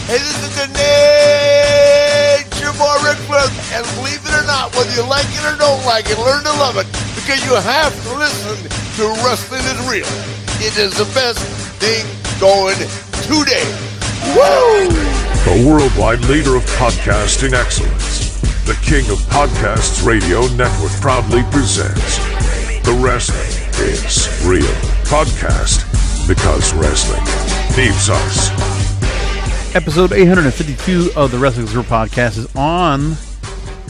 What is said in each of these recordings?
Hey, this is the Nature Boy Ric Flair, and believe it or not, whether you like it or don't like it, learn to love it, because you have to listen to Wrestling is Real. It is the best thing going today. Woo! The worldwide leader of podcasting excellence, the king of podcasts radio network proudly presents The Wrestling is Real podcast, because wrestling needs us. Episode 852 of the Wrestling is Real podcast is on.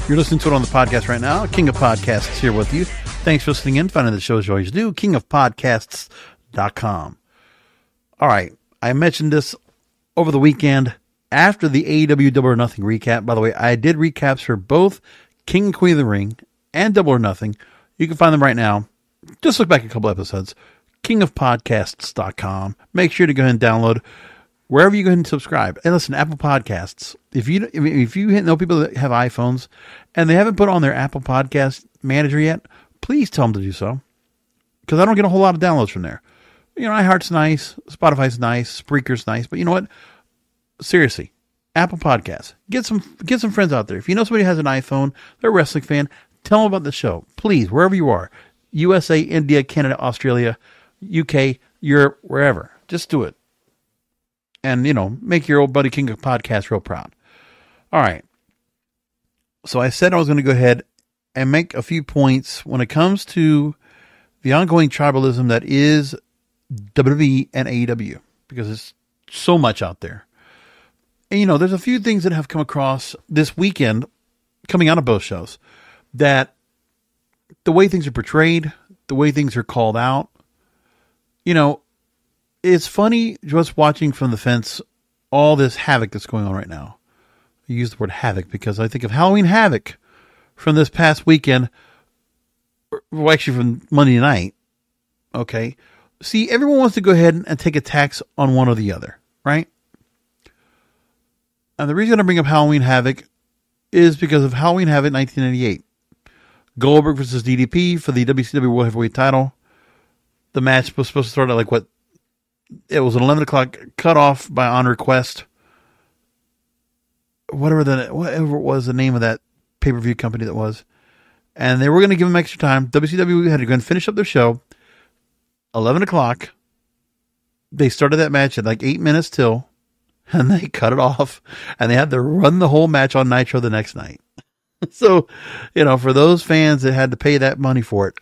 You're listening to it on the podcast right now. King of Podcasts here with you. Thanks for listening in. Finding the show as you always do. kingofpodcasts.com. All right. I mentioned this over the weekend after the AEW Double or Nothing recap. By the way, I did recaps for both King and Queen of the Ring and Double or Nothing. You can find them right now. Just look back a couple episodes. kingofpodcasts.com. Make sure to go ahead and download wherever you go ahead and subscribe. And listen, Apple Podcasts. If you know people that have iPhones and they haven't put on their Apple Podcast Manager yet, please tell them to do so. Because I don't get a whole lot of downloads from there. You know, iHeart's nice, Spotify's nice, Spreaker's nice, but you know what? Seriously, Apple Podcasts. Get some friends out there. If you know somebody who has an iPhone, they're a wrestling fan, tell them about the show. Please, wherever you are. USA, India, Canada, Australia, UK, Europe, wherever. Just do it. And, you know, make your old buddy King of Podcasts real proud. All right. So I said I was going to go ahead and make a few points when it comes to the ongoing tribalism that is WWE and AEW, because there's so much out there. And, you know, there's a few things that have come across this weekend coming out of both shows that the way things are portrayed, the way things are called out, you know, it's funny just watching from the fence all this havoc that's going on right now. I use the word havoc because I think of Halloween Havoc from this past weekend, well, actually from Monday night. Okay. See, everyone wants to go ahead and take attacks on one or the other, right? And the reason I bring up Halloween Havoc is because of Halloween Havoc 1998. Goldberg versus DDP for the WCW World Heavyweight title. The match was supposed to start at it was an 11 o'clock cutoff by on request. Whatever it was the name of that pay-per-view company that was. And they were going to give them extra time. WCW had to go and finish up their show. 11 o'clock. They started that match at 8 minutes till. And they cut it off. And they had to run the whole match on Nitro the next night. So, you know, for those fans that had to pay that money for it.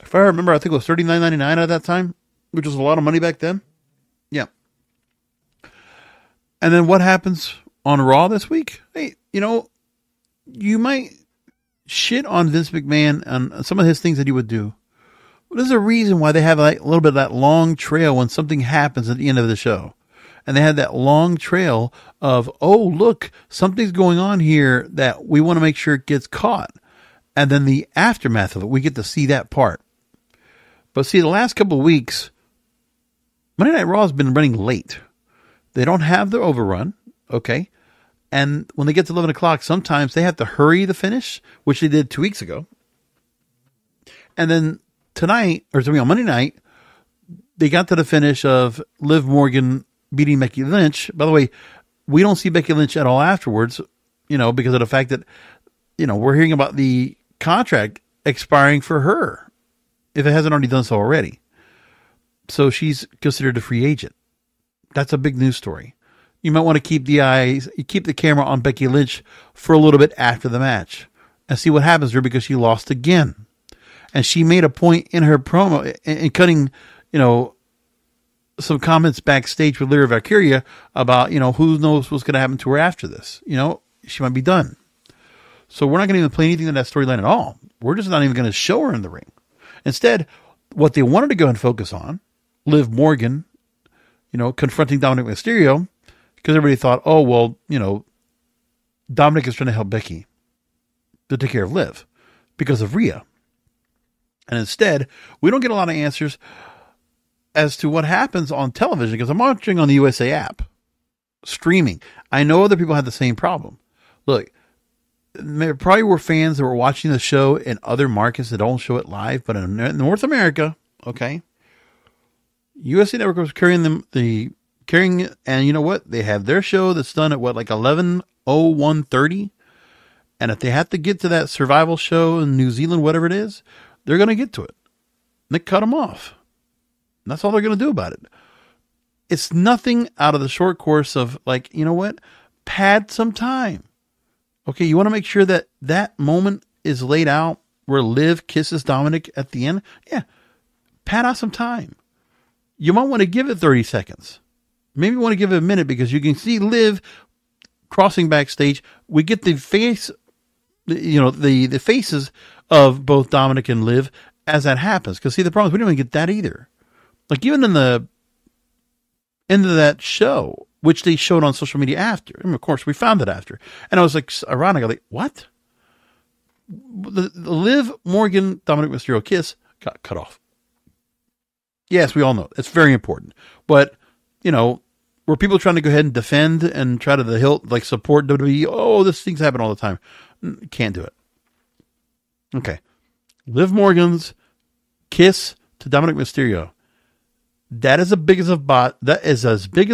If I remember, I think it was $39.99 at that time, which was a lot of money back then. Yeah. And then what happens on Raw this week? Hey, you know, you might shit on Vince McMahon and some of his things that he would do. But there's a reason why they have a little bit of that long trail when something happens at the end of the show. And they had that long trail of, oh, look, something's going on here that we want to make sure it gets caught. And then the aftermath of it, we get to see that part. But see, the last couple of weeks, Monday Night Raw has been running late. They don't have their overrun, okay? And when they get to 11 o'clock, sometimes they have to hurry the finish, which they did 2 weeks ago. And then tonight, or something on Monday night, they got to the finish of Liv Morgan beating Becky Lynch. By the way, we don't see Becky Lynch at all afterwards, you know, because of the fact that, you know, we're hearing about the contract expiring for her, if it hasn't already done so already. So she's considered a free agent. That's a big news story. You might want to keep the camera on Becky Lynch for a little bit after the match and see what happens to her, because she lost again. And she made a point in her promo in cutting, you know, some comments backstage with Lyra Valkyria about, you know, who knows what's going to happen to her after this. You know, she might be done. So we're not going to even play anything in that storyline at all. We're just not even going to show her in the ring. Instead, what they wanted to go and focus on, Liv Morgan, you know, confronting Dominik Mysterio, because everybody thought, oh, well, you know, Dominik is trying to help Becky to take care of Liv because of Rhea. And instead, we don't get a lot of answers as to what happens on television, because I'm watching on the USA app, streaming. I know other people had the same problem. Look, there probably were fans that were watching the show in other markets that don't show it live, but in North America, okay, USA Network was carrying, and you know what? They have their show that's done at what, like 11:01:30, and if they have to get to that survival show in New Zealand, whatever it is, they're going to get to it. And they cut them off. And that's all they're going to do about it. It's nothing out of the short course of, like, you know what? Pad some time. Okay, you want to make sure that that moment is laid out where Liv kisses Dominik at the end. Yeah, pad out some time. You might want to give it 30 seconds. Maybe you want to give it a minute because you can see Liv crossing backstage. We get the face, you know, the faces of both Dominik and Liv as that happens. Because see, the problem is we don't even get that either. Like even in the end of that show, which they showed on social media after. And of course, we found it after. And I was like, ironic. I was like, what? The Liv Morgan Dominik Mysterio kiss got cut off. Yes, we all know it's very important. But, you know, were people trying to go ahead and defend and try to the hilt, like support WWE? Oh, this thing's happen all the time. Can't do it. Okay. Liv Morgan's kiss to Dominik Mysterio. That is as big as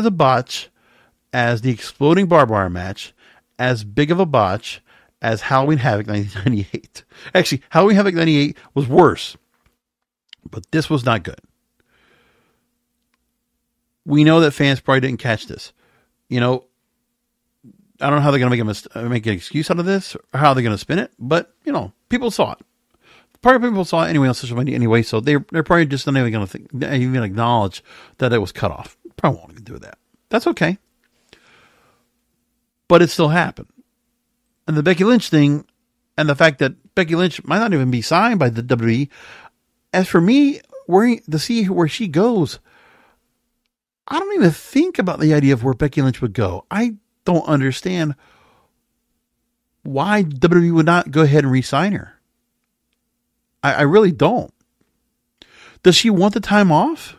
a botch as the exploding barbed wire match, as big of a botch as Halloween Havoc 1998. Actually, Halloween Havoc 98 was worse, but this was not good. We know that fans probably didn't catch this. You know, I don't know how they're going to make an excuse out of this or how they're going to spin it, but, you know, people saw it. Part of people saw it anyway on social media anyway, so they're probably just not even going to even acknowledge that it was cut off. Probably won't even do that. That's okay. But it still happened. And the Becky Lynch thing, and the fact that Becky Lynch might not even be signed by the WWE, as for me, to see where she goes, I don't even think about the idea of where Becky Lynch would go. I don't understand why WWE would not go ahead and re-sign her. I really don't. Does she want the time off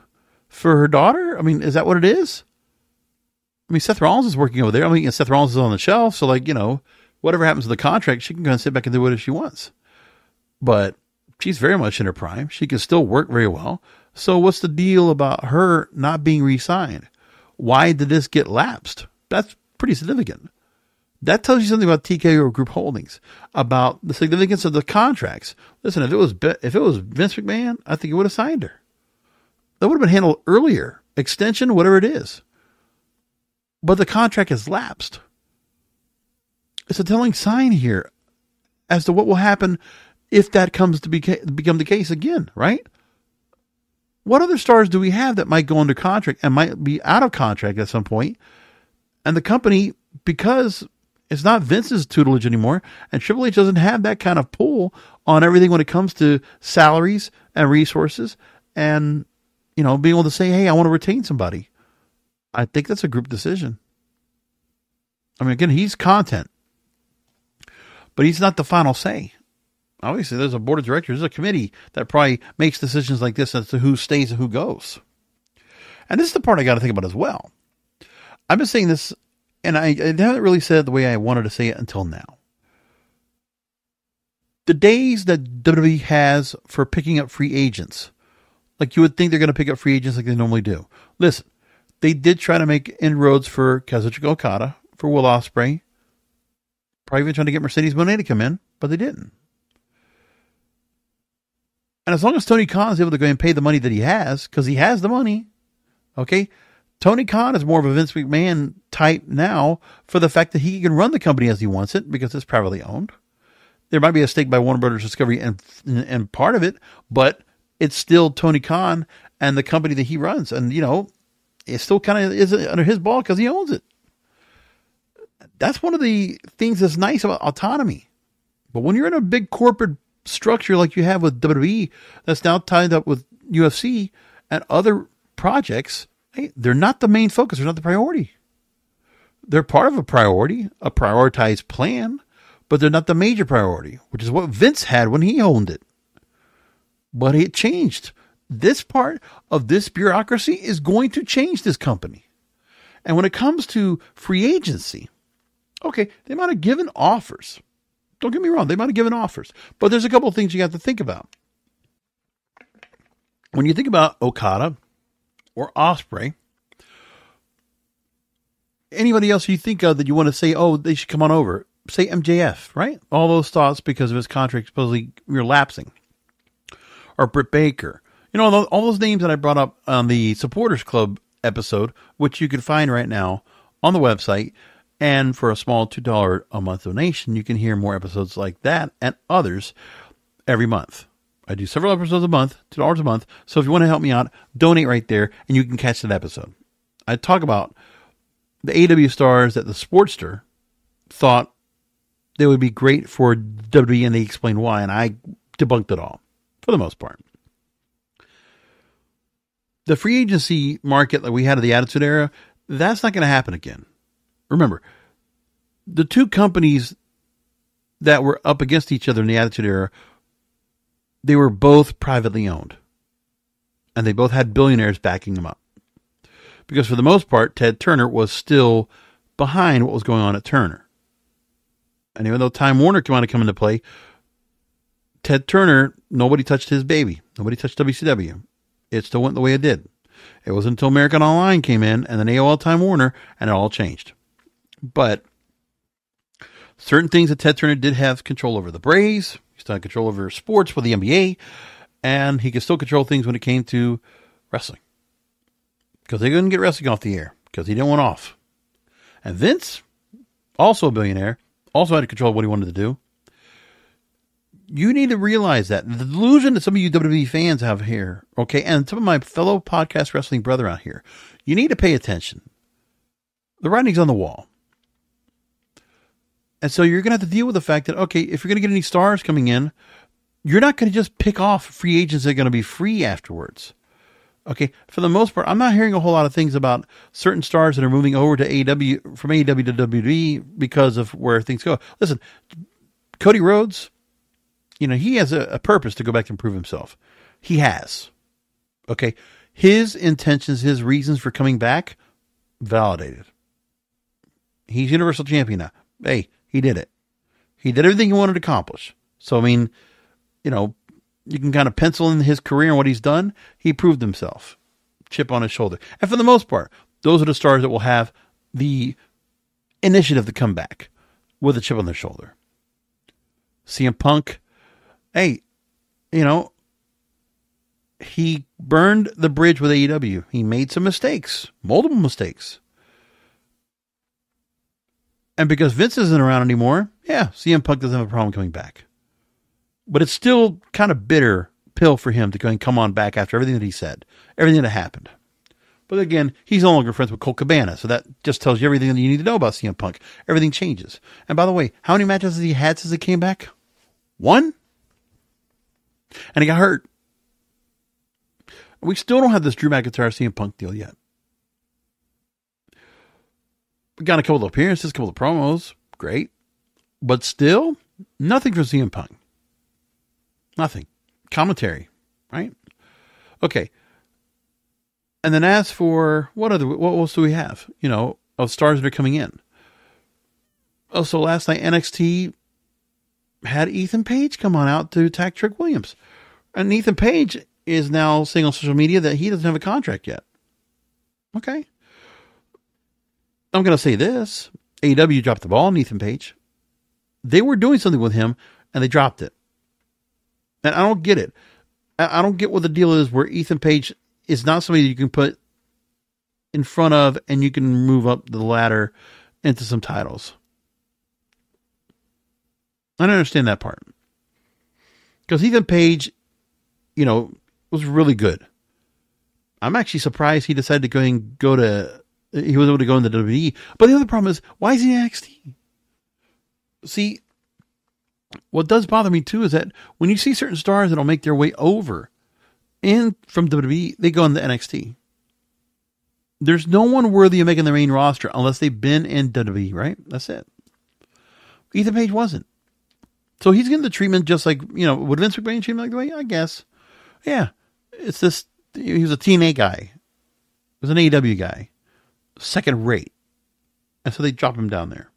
for her daughter? I mean, is that what it is? I mean, Seth Rollins is working over there. I mean, Seth Rollins is on the shelf. So, like, you know, whatever happens to the contract, she can go and sit back and do whatever she wants. But she's very much in her prime. She can still work very well. So what's the deal about her not being re-signed? Why did this get lapsed? That's pretty significant. That tells you something about TKO Group Holdings, about the significance of the contracts. Listen, if it was Vince McMahon, I think he would have signed her. That would have been handled earlier. Extension, whatever it is. But the contract has lapsed. It's a telling sign here as to what will happen if that comes to become the case again, right? What other stars do we have that might go under contract and might be out of contract at some point? And the company, because it's not Vince's tutelage anymore, and Triple H doesn't have that kind of pull on everything when it comes to salaries and resources and, you know, being able to say, hey, I want to retain somebody. I think that's a group decision. I mean, again, he's content, but he's not the final say. Obviously, there's a board of directors, there's a committee that probably makes decisions like this as to who stays and who goes. And this is the part I got to think about as well. I've been saying this, and I haven't really said it the way I wanted to say it until now. The days that WWE has for picking up free agents, like you would think they're going to pick up free agents like they normally do. Listen, they did try to make inroads for Kazuchika Okada, for Will Ospreay, probably even trying to get Mercedes Moné to come in, but they didn't. And as long as Tony Khan is able to go and pay the money that he has, because he has the money, okay? Tony Khan is more of a Vince McMahon type now for the fact that he can run the company as he wants it because it's privately owned. There might be a stake by Warner Brothers Discovery and part of it, but it's still Tony Khan and the company that he runs. And, you know, it still kind of is under his ball because he owns it. That's one of the things that's nice about autonomy. But when you're in a big corporate structure like you have with WWE that's now tied up with UFC and other projects, hey, they're not the main focus. They're not the priority. They're part of a priority, a prioritized plan, but they're not the major priority, which is what Vince had when he owned it. But it changed. This part of this bureaucracy is going to change this company. And when it comes to free agency, okay, they might have given offers. Don't get me wrong, they might have given offers. But there's a couple of things you have to think about. When you think about Okada or Ospreay. Anybody else you think of that you want to say, oh, they should come on over. Say MJF, right? All those thoughts because of his contract supposedly relapsing. Or Britt Baker. You know, all those names that I brought up on the Supporters Club episode, which you can find right now on the website. And for a small $2 a month donation, you can hear more episodes like that and others every month. I do several episodes a month, $2 a month. So if you want to help me out, donate right there and you can catch that episode. I talk about the AEW stars that the Sportster thought they would be great for WWE, and they explained why, and I debunked it all for the most part. The free agency market that we had of the Attitude Era, that's not going to happen again. Remember, the two companies that were up against each other in the Attitude Era, they were both privately owned. And they both had billionaires backing them up. Because for the most part, Ted Turner was still behind what was going on at Turner. And even though Time Warner wanted to come into play, Ted Turner, nobody touched his baby. Nobody touched WCW. It still went the way it did. It wasn't until American Online came in and then AOL Time Warner, and it all changed. But certain things that Ted Turner did have control over. The Braves, he still had control over sports with the NBA, and he could still control things when it came to wrestling. Because they couldn't get wrestling off the air, because he didn't want off. And Vince, also a billionaire, also had control of what he wanted to do. You need to realize that. The delusion that some of you WWE fans have here, okay, and some of my fellow podcast wrestling brother out here, you need to pay attention. The writing's on the wall. And so you're going to have to deal with the fact that, okay, if you're going to get any stars coming in, you're not going to just pick off free agents that are going to be free afterwards. Okay, for the most part, I'm not hearing a whole lot of things about certain stars that are moving over to AEW, from AEW to WWE because of where things go. Listen, Cody Rhodes, you know, he has a purpose to go back and prove himself. He has. Okay, his intentions, his reasons for coming back, validated. He's Universal Champion now. Hey, he did it. He did everything he wanted to accomplish. So, I mean, you know, you can kind of pencil in his career and what he's done. He proved himself. Chip on his shoulder. And for the most part, those are the stars that will have the initiative to come back with a chip on their shoulder. CM Punk, hey, you know, he burned the bridge with AEW. He made some mistakes, multiple mistakes. And because Vince isn't around anymore, yeah, CM Punk doesn't have a problem coming back. But it's still kind of bitter pill for him to go and come on back after everything that he said, everything that happened. But again, he's no longer friends with Colt Cabana, so that just tells you everything that you need to know about CM Punk. Everything changes. And by the way, how many matches has he had since he came back? 1? And he got hurt. We still don't have this Drew McIntyre CM Punk deal yet. We got a couple of appearances, a couple of promos. Great. But still, nothing from CM Punk. Nothing. Commentary, right? Okay. And then as for what else do we have? You know, of stars that are coming in. Oh, so last night NXT had Ethan Page come on out to attack Trick Williams. And Ethan Page is now saying on social media that he doesn't have a contract yet. Okay. I'm going to say this. AEW dropped the ball on Ethan Page. They were doing something with him and they dropped it. And I don't get it. I don't get what the deal is where Ethan Page is not somebody you can put in front of and you can move up the ladder into some titles. I don't understand that part. Because Ethan Page, you know, was really good. I'm actually surprised he decided to he was able to go into WWE. But the other problem is, why is he in NXT? See, what does bother me too is that when you see certain stars that'll make their way over from WWE, they go into NXT. There's no one worthy of making the main roster unless they've been in WWE, right? That's it. Ethan Page wasn't. So he's getting the treatment just like, you know, would Vince McMahon treat him like the way? I guess. Yeah. It's this, he was a TNA guy. He was an AEW guy. Second rate. And so they drop him down there.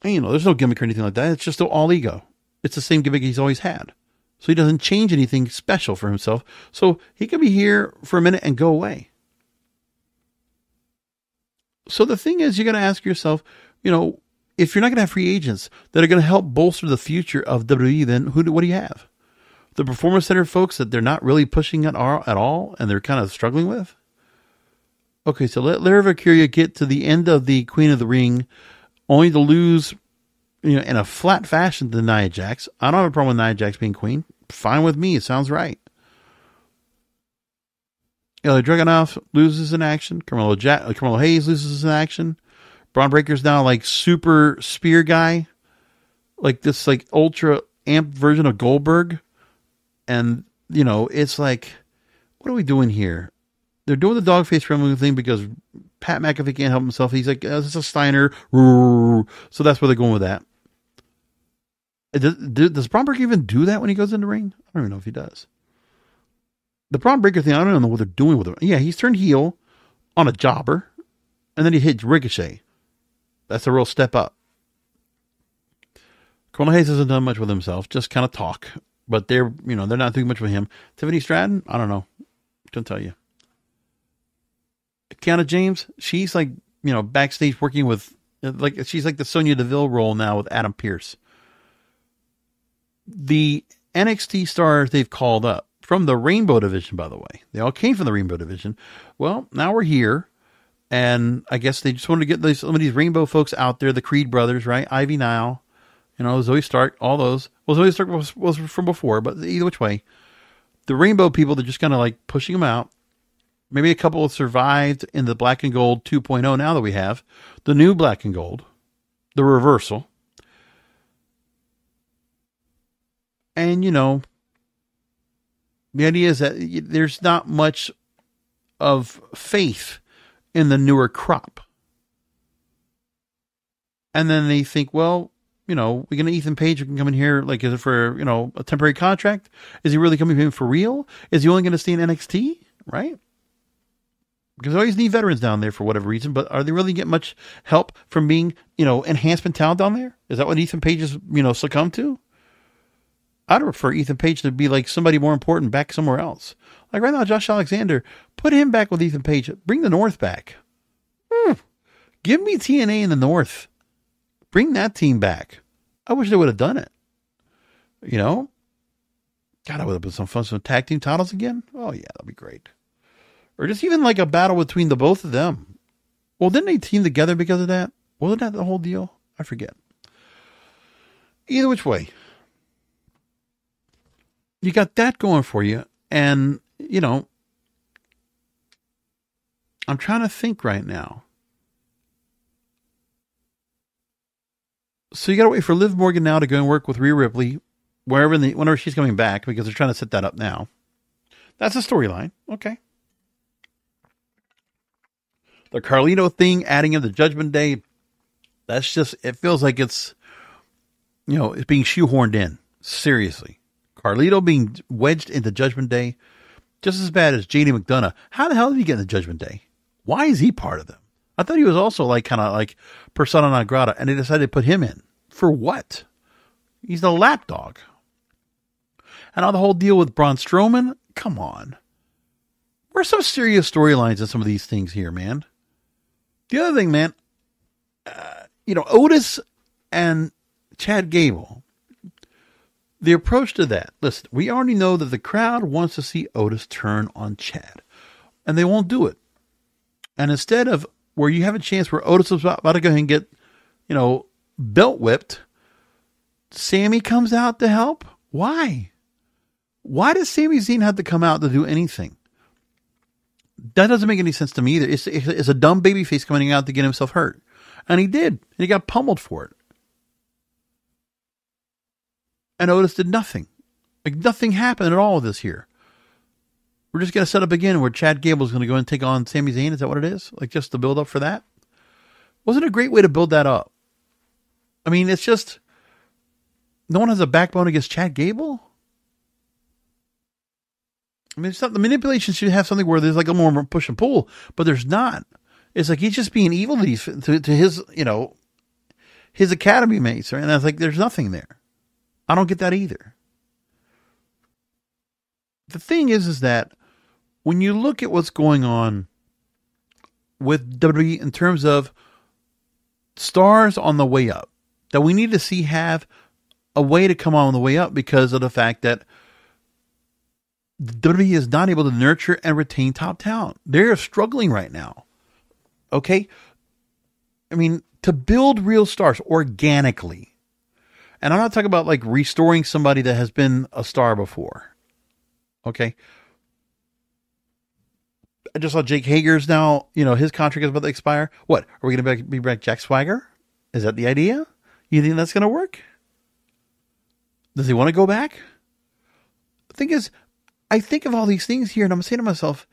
And, you know, there's no gimmick or anything like that. It's just all ego. It's the same gimmick he's always had. So he doesn't change anything special for himself. So he could be here for a minute and go away. So the thing is, you got to ask yourself, if you're not going to have free agents that are going to help bolster the future of WWE, then what do you have? The Performance Center folks that they're not really pushing at all, and they're kind of struggling with? Okay, so let Lyra Valkyria get to the end of the Queen of the Ring, only to lose, in a flat fashion to Nia Jax. I don't have a problem with Nia Jax being queen. Fine with me. It sounds right. Ilya Dragunov loses in action. Carmelo Hayes loses in action. Braun Breaker's now like super spear guy, like this like ultra amped version of Goldberg. And, it's like, what are we doing here? They're doing the dog face wrestling thing because Pat McAfee can't help himself. He's like, this is a Steiner. So that's where they're going with that. Does Braun Breaker even do that when he goes in the ring? I don't even know if he does. The Braun Breaker thing, I don't know what they're doing with him. Yeah, he's turned heel on a jobber, and then he hits Ricochet. That's a real step up. Colonel Hayes hasn't done much with himself, just kind of talk. But they're not doing much with him. Tiffany Stratton, I don't know. Couldn't tell you. Kiana James, she's like, backstage working with, she's like the Sonya Deville role now with Adam Pearce. The NXT stars they've called up from the Rainbow Division, by the way. They all came from the Rainbow Division. Well, now we're here. And I guess they just wanted to get some of these Rainbow folks out there, the Creed brothers, right? Ivy Nile. Zoe Stark, all those. Well, Zoe Stark was from before, but either which way. The Rainbow people, they're just kind of like pushing them out. Maybe a couple have survived in the Black and Gold 2.0 now that we have. The new Black and Gold. The reversal. And, the idea is that there's not much of faith in the newer crop. And then they think, well, we get Ethan Page who can come in here, like, is it for, a temporary contract? Is he really coming in for real? Is he only going to stay in NXT? Right? Because they always need veterans down there for whatever reason, but are they really getting much help from being, enhancement talent down there? Is that what Ethan Page has, succumbed to? I'd prefer Ethan Page to be like somebody more important back somewhere else. Like right now, Josh Alexander, put him back with Ethan Page. Bring the North back. Give me TNA in the North. Bring that team back. I wish they would have done it. God, I would have put some tag team titles again. Oh, yeah, that'd be great. Or just even like a battle between the both of them. Well, didn't they team together because of that? Wasn't that the whole deal? I forget. Either which way. You got that going for you. And, I'm trying to think right now. So you got to wait for Liv Morgan now to go and work with Rhea Ripley whenever she's coming back, because they're trying to set that up now. That's a storyline. Okay. The Carlito thing, adding in the Judgment Day, that's just, it feels like it's, it's being shoehorned in. Seriously. Carlito being wedged into Judgment Day, just as bad as JD McDonough. How the hell did he get in the Judgment Day? Why is he part of them? I thought he was also like kind of like persona non grata, and they decided to put him in. For what? He's the lapdog. And now the whole deal with Braun Strowman, come on. Where's some serious storylines in some of these things here, man? The other thing, man, Otis and Chad Gable, the approach to that. Listen, we already know that the crowd wants to see Otis turn on Chad, and they won't do it. And instead of where you have a chance where Otis is about to go ahead and get, belt whipped, Sammy comes out to help. Why? Why does Sami Zayn have to come out to do anything? That doesn't make any sense to me either. It's a dumb babyface coming out to get himself hurt. And he did. And he got pummeled for it. And Otis did nothing. Like nothing happened at all with this here. We're just going to set up again where Chad Gable's going to go and take on Sami Zayn. Is that what it is? Like just to build up for that? Wasn't it a great way to build that up? I mean, it's just, no one has a backbone against Chad Gable. I mean, it's not, the manipulation should have something where there's like a more push and pull, but there's not. It's like he's just being evil to his, his academy mates. Right? And I was like, there's nothing there. I don't get that either. the thing is that when you look at what's going on with WWE in terms of stars on the way up, that we need to see have a way to come on the way up because of the fact that WWE is not able to nurture and retain top talent. They're struggling right now. Okay? I mean, to build real stars organically, and I'm not talking about like restoring somebody that has been a star before. Okay? I just saw Jake Hager's now, his contract is about to expire. What? Are we going to be back Jack Swagger? Is that the idea? You think that's going to work? Does he want to go back? The thing is, I think of all these things here and I'm saying to myself,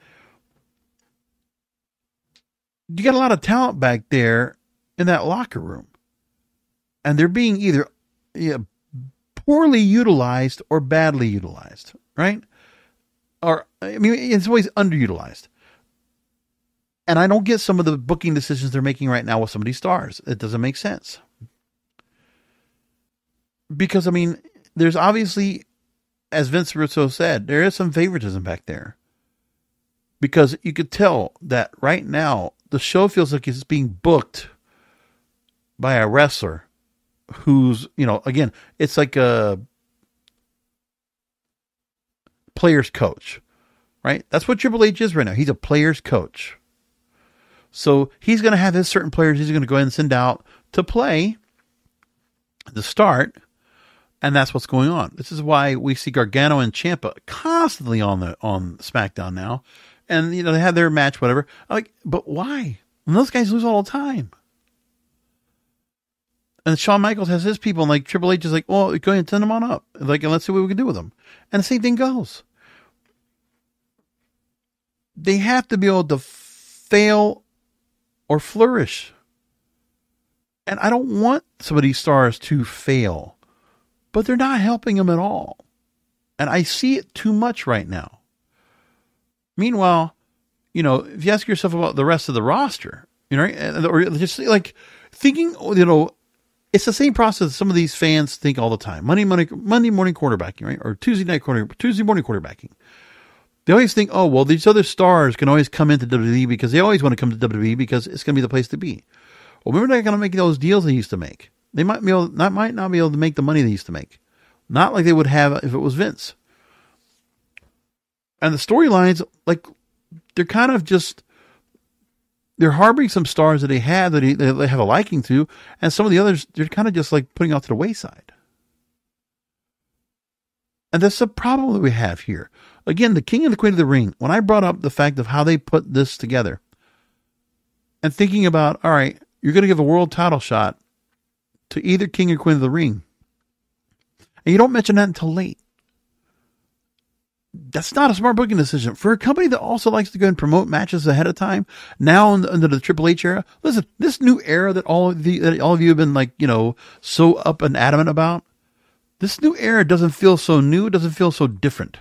you got a lot of talent back there in that locker room. And they're being either poorly utilized or badly utilized, right? Or, I mean, it's always underutilized. And I don't get some of the booking decisions they're making right now with some of these stars. It doesn't make sense. Because, I mean, there's obviously, as Vince Russo said, there is some favoritism back there. Because you could tell that right now, the show feels like it's being booked by a wrestler who's, again, it's like a player's coach, right? That's what Triple H is right now. He's a player's coach. So he's going to have his certain players he's going to go ahead and send out to play the start. And that's what's going on. This is why we see Gargano and Ciampa constantly on SmackDown now. And, they have their match, whatever. But why? And those guys lose all the time. And Shawn Michaels has his people, and like Triple H is like, well, go ahead and send them on up. And let's see what we can do with them. And the same thing goes. They have to be able to fail or flourish. And I don't want some of these stars to fail, but they're not helping them at all. And I see it too much right now. Meanwhile, if you ask yourself about the rest of the roster, or just like thinking, it's the same process some of these fans think all the time. Monday morning quarterbacking, right? Or Tuesday morning quarterbacking. They always think, oh, well, these other stars can always come into WWE because they always want to come to WWE because it's going to be the place to be. Well, remember they're going to make those deals they used to make. They might not be able to make the money they used to make. Not like they would have if it was Vince. And the storylines, they're kind of just, they're harboring some stars that they have that they have a liking to, and some of the others, they're kind of just like putting off to the wayside. And that's the problem that we have here. Again, the King and the Queen of the Ring, when I brought up the fact of how they put this together, and thinking about, all right, you're going to give a world title shot to either King or Queen of the Ring, and you don't mention that until late. That's not a smart booking decision. For a company that also likes to go and promote matches ahead of time, now under the Triple H era, listen, this new era that all of you have been so up and adamant about, this new era doesn't feel so new, it doesn't feel so different.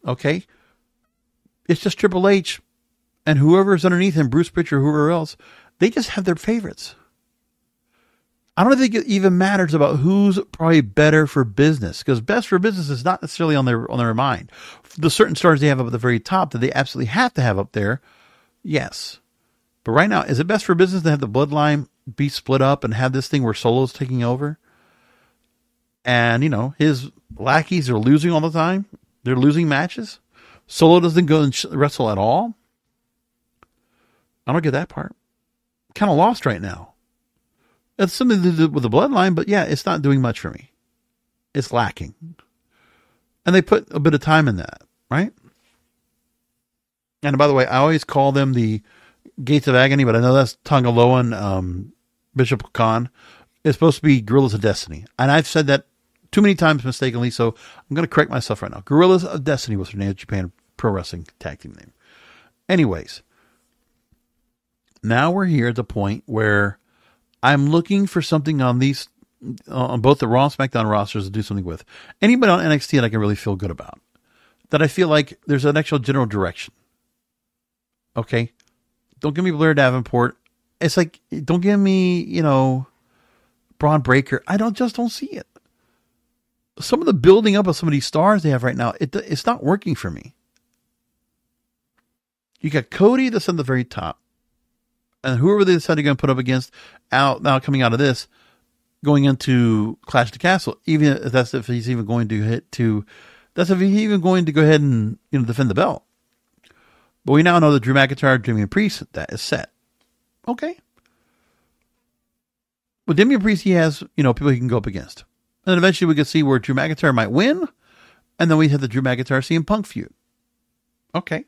Okay? It's just Triple H and whoever's underneath him, Bruce Pritchard, whoever else, they just have their favorites. I don't think it even matters about who's probably better for business, because best for business is not necessarily on their mind. The certain stars they have up at the very top that they absolutely have to have up there, yes. But right now, is it best for business to have the bloodline be split up and have this thing where Solo's taking over? And, his lackeys are losing all the time. They're losing matches. Solo doesn't go and wrestle at all. I don't get that part. Kind of lost right now. It's something to do with the bloodline, but yeah, it's not doing much for me. It's lacking. And they put a bit of time in that, right? And by the way, I always call them the Gates of Agony, but I know that's Tongaloan, Bishop Khan. It's supposed to be Guerrillas of Destiny. And I've said that too many times mistakenly, so I'm going to correct myself right now. Guerrillas of Destiny was their name, Japan Pro Wrestling tag team name. Anyways, now we're here at the point where I'm looking for something on these, on both the Raw and SmackDown rosters to do something with. Anybody on NXT that I can really feel good about. That I feel like there's an actual general direction. Okay? Don't give me Blair Davenport. It's like, don't give me, Braun Breaker. I don't see it. some of the building up of some of these stars they have right now, it's not working for me. You got Cody that's on the very top. And whoever they decide they're going to put up against now coming out of this, going into Clash of the Castle, even if he's even going to that's if he's even going to go ahead and defend the belt. But we now know that Drew McIntyre, Damian Priest, that is set. Okay. With Damian Priest, he has people he can go up against, and then eventually we can see where Drew McIntyre might win, and then we have the Drew McIntyre CM Punk feud. Okay.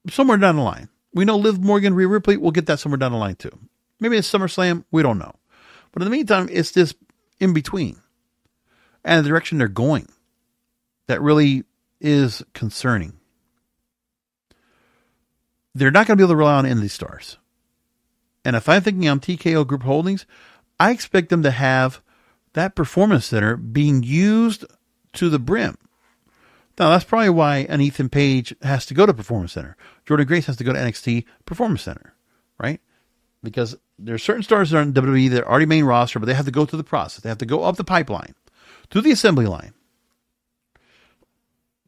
Somewhere down the line. We know Liv Morgan, Rhea Ripley, we'll get that somewhere down the line too. Maybe it's SummerSlam, we don't know. But in the meantime, it's this in between. And the direction they're going that really is concerning. They're not going to be able to rely on any of these stars. And if I'm thinking I'm TKO Group Holdings, I expect them to have that performance center being used to the brim. Now, that's probably why an Ethan Page has to go to Performance Center. Jordan Grace has to go to NXT Performance Center, right? Because there are certain stars that are in WWE that are already main roster, but they have to go through the process. They have to go up the pipeline to the assembly line.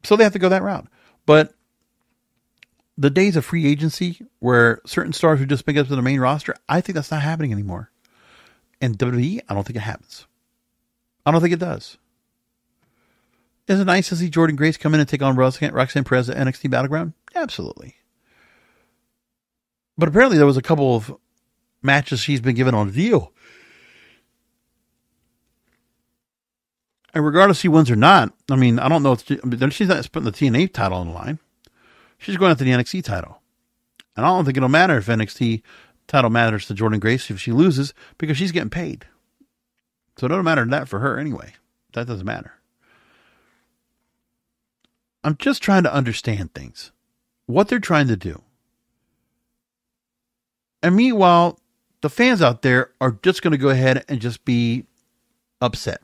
So they have to go that route. But the days of free agency where certain stars would just make it up to the main roster, I think that's not happening anymore. And WWE, I don't think it happens. I don't think it does. Is it nice to see Jordan Grace come in and take on Roxanne Perez at NXT Battleground? Absolutely. But apparently there was a couple of matches she's been given on a deal. And regardless if she wins or not, I mean, I don't know. She's not putting the TNA title on the line. She's going after the NXT title. And I don't think it'll matter if NXT title matters to Jordan Grace if she loses, because she's getting paid. So it doesn't matter that for her anyway. That doesn't matter. I'm just trying to understand things. What they're trying to do. And meanwhile, the fans out there are just going to go ahead and just be upset.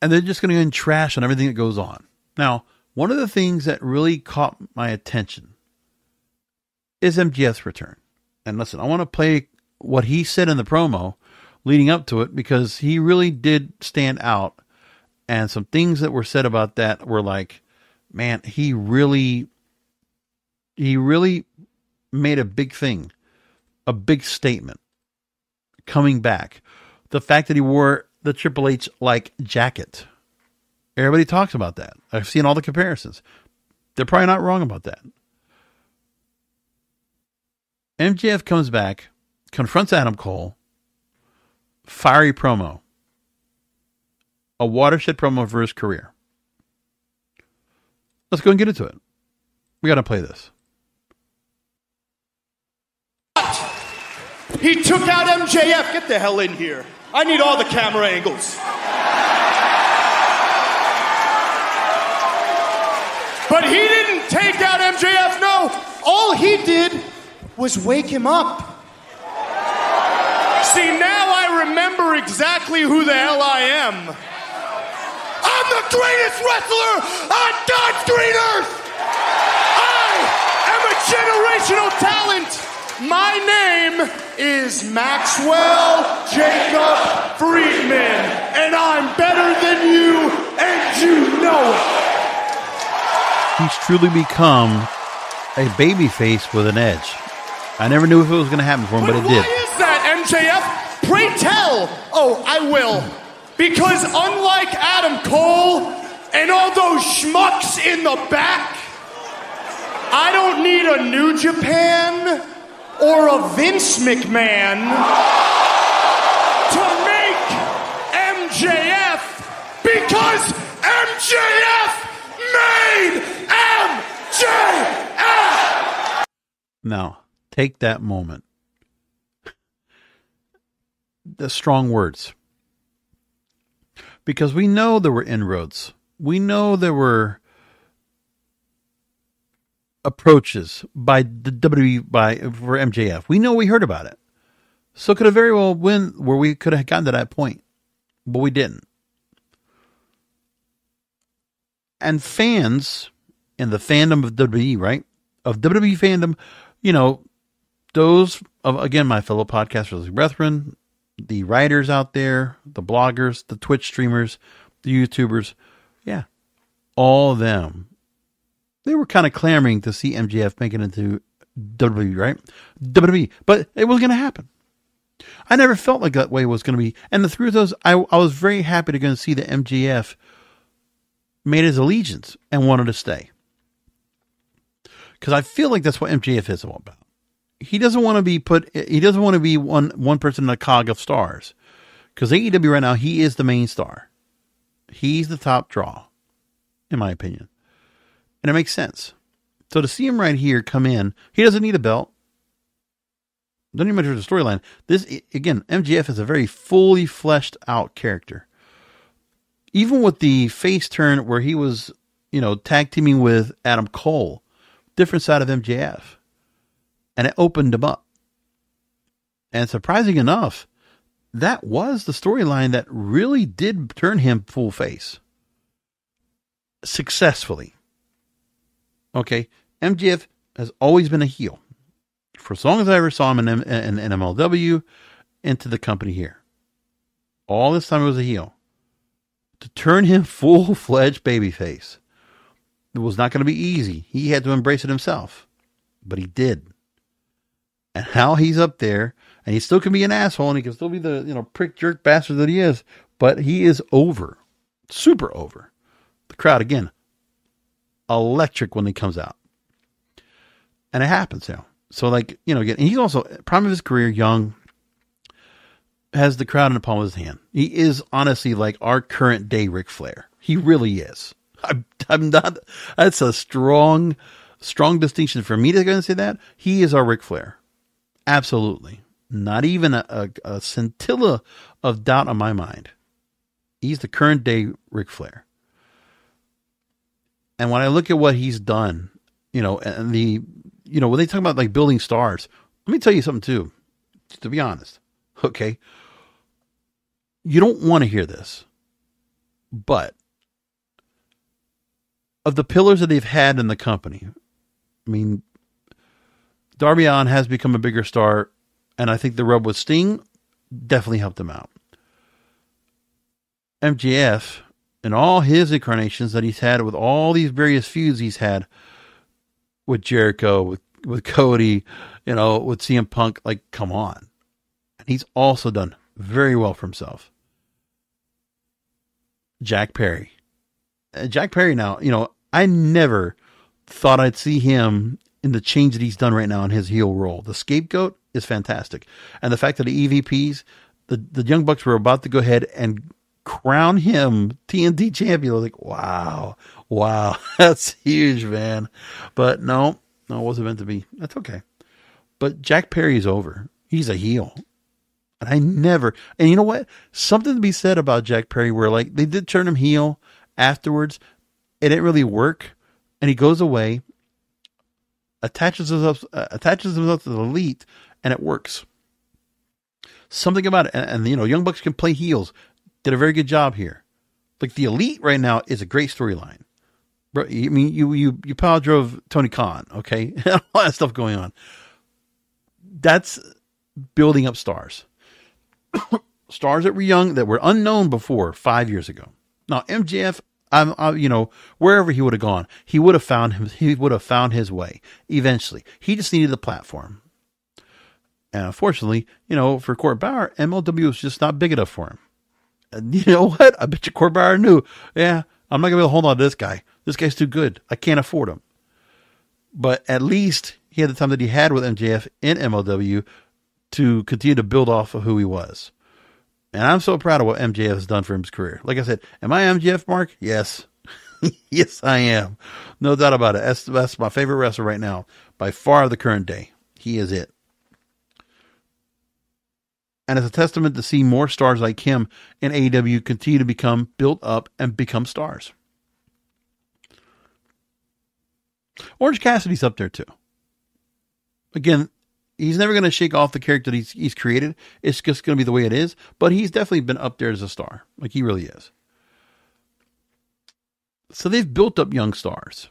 And they're just going to go and trash on everything that goes on. Now, one of the things that really caught my attention is MJF's return. And listen, I want to play what he said in the promo leading up to it, because he really did stand out. And some things that were said about that were like, man, he really made a big thing, a big statement coming back. The fact that he wore the Triple H like jacket. Everybody talks about that. I've seen all the comparisons. They're probably not wrong about that. MJF comes back, confronts Adam Cole, fiery promo. A watershed promo for his career. Let's go and get into it. We got to play this. He took out MJF. Get the hell in here. I need all the camera angles. But he didn't take out MJF, no. All he did was wake him up. See, now I remember exactly who the hell I am. I'm the greatest wrestler on God's green earth! I am a generational talent! My name is Maxwell Jacob Friedman, and I'm better than you, and you know it! He's truly become a babyface with an edge. I never knew if it was going to happen for him, but it did. Why is that, MJF? Pray tell! Oh, I will. Because unlike Adam Cole and all those schmucks in the back, I don't need a New Japan or a Vince McMahon to make MJF, because MJF made MJF! Now, take that moment. The strong words. Because we know there were inroads. We know there were approaches by the WWE for MJF. We know we heard about it. So it could have very well been where we could have gotten to that point. But we didn't. And fans in the fandom of WWE, right? Of WWE fandom, those of, again, my fellow podcasters, brethren, the writers out there, the bloggers, the Twitch streamers, the YouTubers, yeah, all of them, they were kind of clamoring to see MJF make it into WWE, right? WWE, but it wasn't going to happen. I never felt like that way was going to be. And the truth is, I was very happy to go and see that MJF made his allegiance and wanted to stay. Because I feel like that's what MJF is all about. He doesn't want to be one person in a cog of stars. Because AEW right now, he is the main star. He's the top draw, in my opinion. And it makes sense. So to see him right here come in, he doesn't need a belt. Doesn't even matter the storyline. This, again, MJF is a very fully fleshed out character. Even with the face turn where he was, tag teaming with Adam Cole, different side of MJF. And it opened him up. And surprising enough, that was the storyline that really did turn him full face. Successfully. Okay, MJF has always been a heel. For as long as I ever saw him in MLW, into the company here. All this time he was a heel. To turn him full-fledged babyface, it was not going to be easy. He had to embrace it himself. But he did. And now he's up there, and he still can be an asshole, and he can still be the prick jerk bastard that he is, but he is over. Super over. The crowd, again, electric when he comes out. And it happens now. So, again, and he's also, prime of his career, young, has the crowd in the palm of his hand. He is honestly like our current day Ric Flair. He really is. I'm not, that's a strong distinction for me to go and say that. He is our Ric Flair. Absolutely. Not even a scintilla of doubt on my mind. He's the current day Ric Flair. And when I look at what he's done, and when they talk about building stars, let me tell you something too, to be honest. Okay. You don't want to hear this, but of the pillars that they've had in the company, Darby Allin has become a bigger star, and I think the rub with Sting definitely helped him out. MJF, and all his incarnations that he's had with all these various feuds he's had with Jericho, with Cody, with CM Punk, come on. And he's also done very well for himself. Jack Perry. Jack Perry now, I never thought I'd see him in the change that he's done right now in his heel role. The scapegoat is fantastic. And the fact that the EVPs, the Young Bucks were about to go ahead and crown him TNT champion. I was like, wow, that's huge, man. But no, it wasn't meant to be. That's okay. But Jack Perry's over. He's a heel. And and you know what? Something to be said about Jack Perry where they did turn him heel afterwards. It didn't really work. And he goes away, attaches himself to the Elite, and it works. Something about it. And Young Bucks can play heels. Did a very good job here. The Elite right now is a great storyline. Bro, you power drove Tony Khan, okay? All that stuff going on. That's building up stars. Stars that were young, that were unknown before 5 years ago. Now, MJF, wherever he would have gone, he would have found his way eventually. He just needed the platform. And unfortunately, for Court Bauer, MLW was just not big enough for him. And you know what? I bet you Court Bauer knew, I'm not going to be able to hold on to this guy. This guy's too good. I can't afford him. But at least he had the time that he had with MJF in MLW to continue to build off of who he was. And I'm so proud of what MJF has done for his career. Like I said, am I MJF, Mark? Yes. Yes, I am. No doubt about it. That's my favorite wrestler right now. By far the current day. He is it. And it's a testament to see more stars like him in AEW continue to become built up and become stars. Orange Cassidy's up there too. Again, he's never going to shake off the character that he's created. It's just going to be the way it is. But he's definitely been up there as a star. He really is. So they've built up young stars.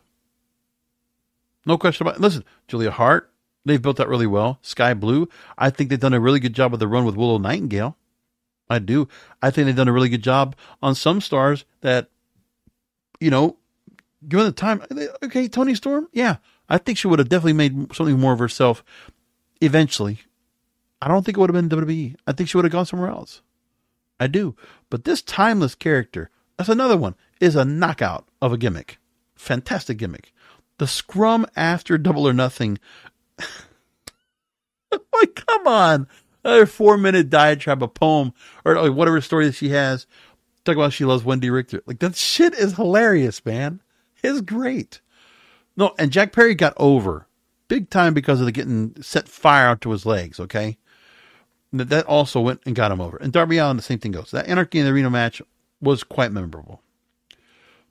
No question about it. Listen, Julia Hart, they've built that really well. Sky Blue, I think they've done a really good job with the run with Willow Nightingale. I do. I think they've done a really good job on some stars that, given the time. Okay, Toni Storm. Yeah, I think she would have definitely made something more of herself eventually. I don't think it would have been WWE. I think she would have gone somewhere else. I do. But this timeless character, that's another one, is a knockout of a gimmick. Fantastic gimmick. The scrum after Double or Nothing. Like, come on. Another 4-minute diatribe, a poem, or whatever story that she has. Talk about she loves Wendy Richter. Like, that shit is hilarious, man. It's great. No, and Jack Perry got over big time because of the getting set fire out to his legs, okay? That also went and got him over. And Darby Allin, the same thing goes. That Anarchy in the Arena match was quite memorable.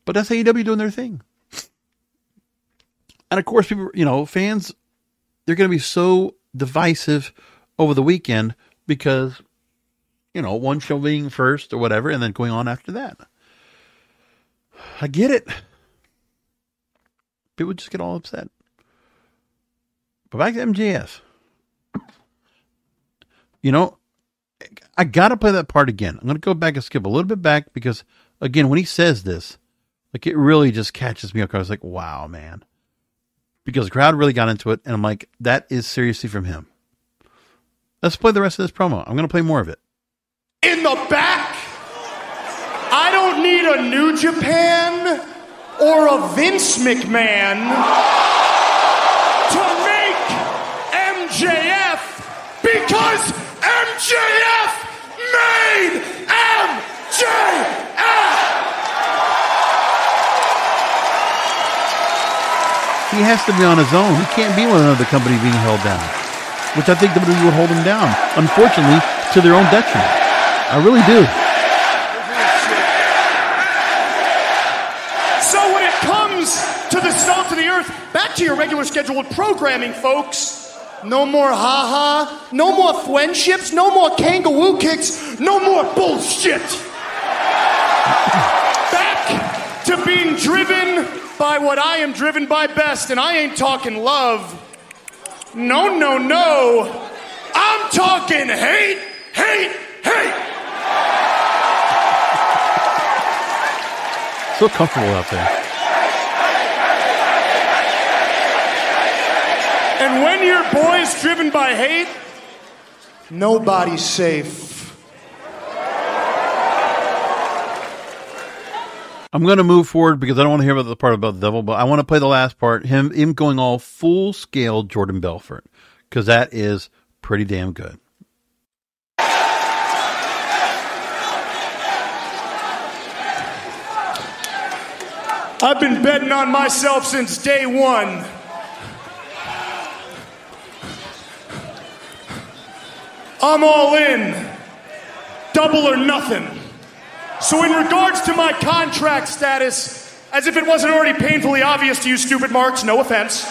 But that's AEW doing their thing. And of course, people, fans, they're going to be so divisive over the weekend because, one show being first or whatever, and then going on after that. I get it. People just get all upset. But back to MJF. I got to play that part again. I'm going to go back and skip a little bit back because, again, when he says this, like, it really just catches me up. I was like, wow, man. Because the crowd really got into it, and I'm like, that is seriously from him. Let's play the rest of this promo. I'm going to play more of it. In the back, I don't need a New Japan or a Vince McMahon to make MJF because MJF made MJF! He has to be on his own. He can't be with another company being held down, which I think WWE would hold him down, unfortunately, to their own detriment. I really do. So when it comes to the salt of the earth, back to your regular scheduled programming, folks. No more ha-ha, no more friendships, no more kangaroo kicks, no more bullshit. Back to being driven by what I am driven by best, and I ain't talking love. No, no, no. I'm talking hate, hate, hate. So comfortable out there. And when your boy's driven by hate, nobody's safe. I'm going to move forward because I don't want to hear about the part about the devil, but I want to play the last part, him going all full-scale Jordan Belfort, because that is pretty damn good. I've been betting on myself since day one. I'm all in. Double or nothing. So in regards to my contract status, as if it wasn't already painfully obvious to you stupid marks, no offense.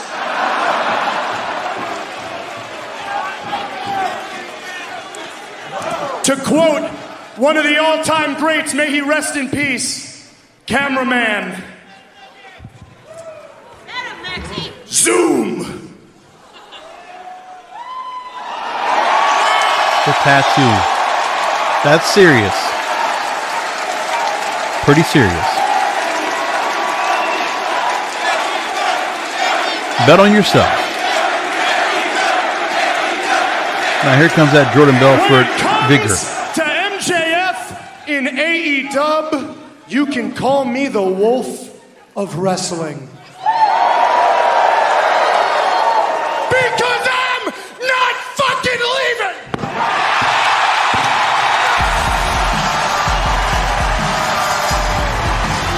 To quote one of the all-time greats, may he rest in peace, cameraman. Zoom! The tattoo. That's serious. Pretty serious. Bet on yourself. Now here comes that Jordan Belfort vigor. To MJF in AEW, you can call me the Wolf of Wrestling. Because I'm not fucking leaving!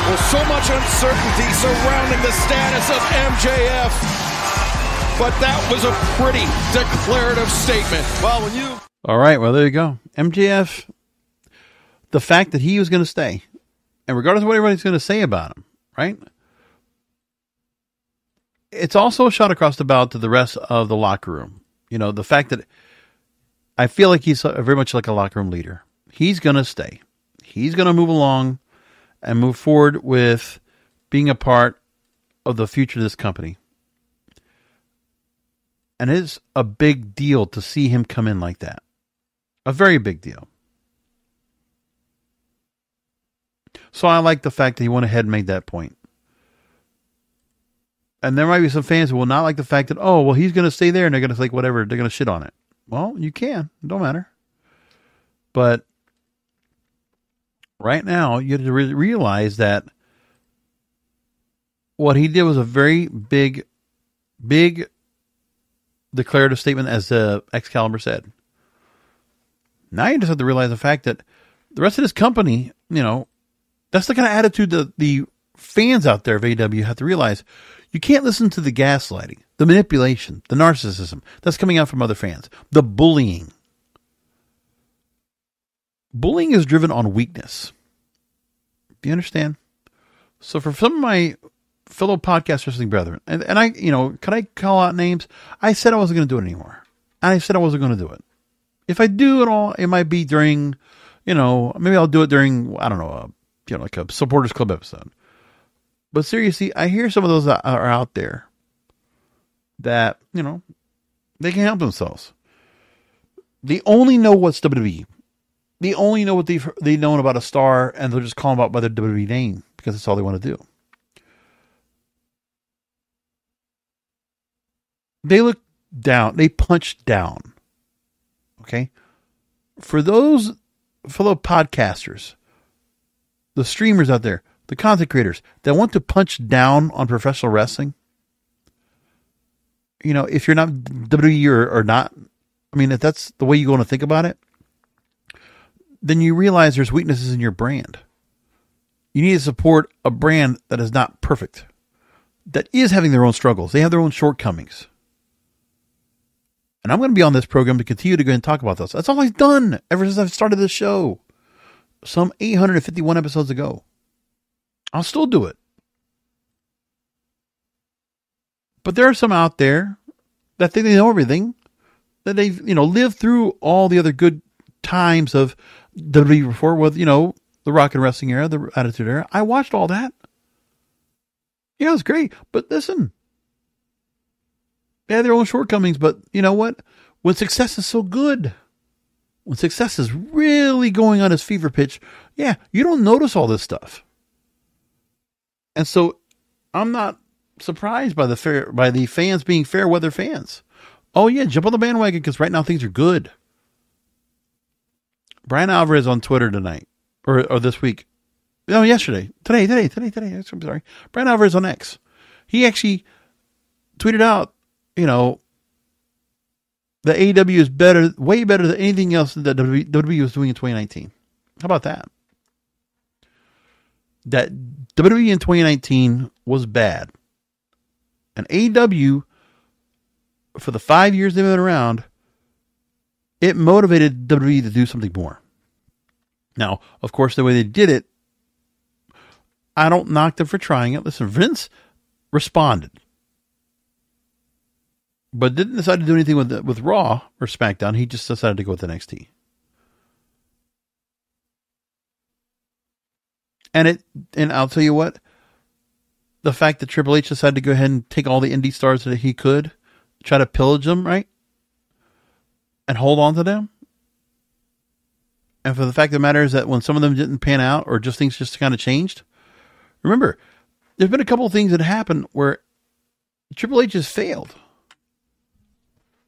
Well, so much uncertainty surrounding the status of MJF, but that was a pretty declarative statement. Well, when you... All right, well, there you go. MJF, the fact that he was going to stay, and regardless of what everybody's going to say about him, right? It's also a shot across the bow to the rest of the locker room. You know, the fact that I feel like he's very much like a locker room leader. He's going to stay. He's going to move along and move forward with being a part of the future of this company. And it's a big deal to see him come in like that. A very big deal. So I like the fact that he went ahead and made that point. And there might be some fans who will not like the fact that, oh, well, he's going to stay there and they're going to think whatever, they're going to shit on it. Well, you can. It don't matter. But right now, you have to realize that what he did was a very big declarative statement, as Excalibur said. Now you just have to realize the fact that the rest of this company, that's the kind of attitude that the fans out there of AEW have to realize. You can't listen to the gaslighting, the manipulation, the narcissism that's coming out from other fans, the bullying. Bullying is driven on weakness. Do you understand? So for some of my fellow podcast wrestling brethren, and I, can I call out names? I said I wasn't going to do it anymore. And I said I wasn't going to do it. If I do it all, it might be during, maybe I'll do it during, I don't know, like a supporters club episode. But seriously, I hear some of those that are out there that, they can help themselves. They only know what's WWE. They only know what they know about a star, and they'll just call them out by their WWE name because that's all they want to do. They look down. They punch down. Okay? For those fellow podcasters, the streamers out there, the content creators that want to punch down on professional wrestling, if you're not WWE or not, if that's the way you want to think about it, then you realize there's weaknesses in your brand. You need to support a brand that is not perfect, that is having their own struggles. They have their own shortcomings. And I'm going to be on this program to continue to go and talk about those. That's all I've done ever since I've started this show. Some 851 episodes ago. I'll still do it. But there are some out there that think they know everything, that they've, lived through all the other good times of WWE before with, the Rock and Wrestling era, the Attitude era. I watched all that. Yeah, it was great. But listen, they had their own shortcomings, but you know what? When success is so good, when success is really going on its fever pitch, yeah, you don't notice all this stuff. And so I'm not surprised by the fans being fair weather fans. Oh yeah, jump on the bandwagon because right now things are good. Brian Alvarez on Twitter tonight, or this week. No, yesterday. Today. I'm sorry. Brian Alvarez on X. He actually tweeted out, the AEW is better, way better than anything else that WWE was doing in 2019. How about that? That WWE in 2019 was bad. And AEW, for the 5 years they've been around, it motivated WWE to do something more. Now, of course, the way they did it, I don't knock them for trying it. Listen, Vince responded, but didn't decide to do anything with Raw or SmackDown. He just decided to go with NXT. And I'll tell you what, the fact that Triple H decided to go ahead and take all the indie stars that he could, try to pillage them, right? And hold on to them. And for the fact of the matter is that when some of them didn't pan out or just things just kind of changed, remember, there's been a couple of things that happened where Triple H has failed.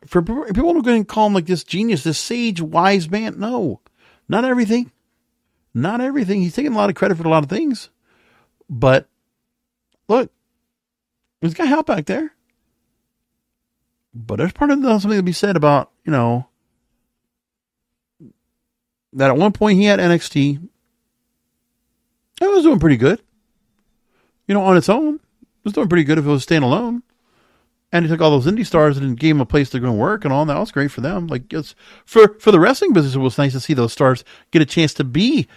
For people who are going to call him like this genius, this sage, wise man, no, not everything. Not everything. He's taking a lot of credit for a lot of things. But look, he's got help back there. But there's part of something to be said about, that at one point he had NXT. It was doing pretty good. On its own. It was doing pretty good if it was standalone. And he took all those indie stars and gave them a place to go and work and all. That was great for them. Like, it's for the wrestling business, it was nice to see those stars get a chance to be